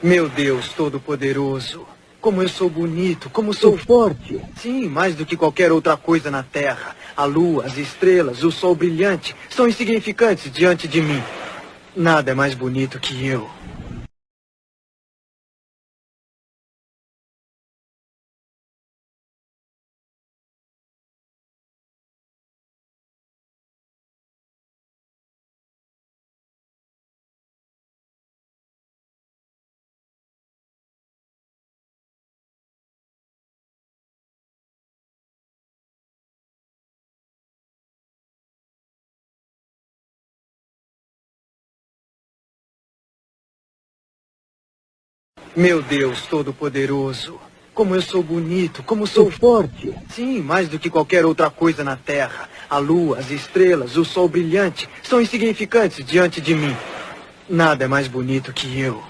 Meu Deus Todo-Poderoso, como eu sou bonito, como sou forte. Sim, mais do que qualquer outra coisa na Terra. A lua, as estrelas, o sol brilhante são insignificantes diante de mim. Nada é mais bonito que eu. Meu Deus Todo-Poderoso, como eu sou bonito, como sou forte. Sim, mais do que qualquer outra coisa na Terra. A lua, as estrelas, o sol brilhante são insignificantes diante de mim. Nada é mais bonito que eu.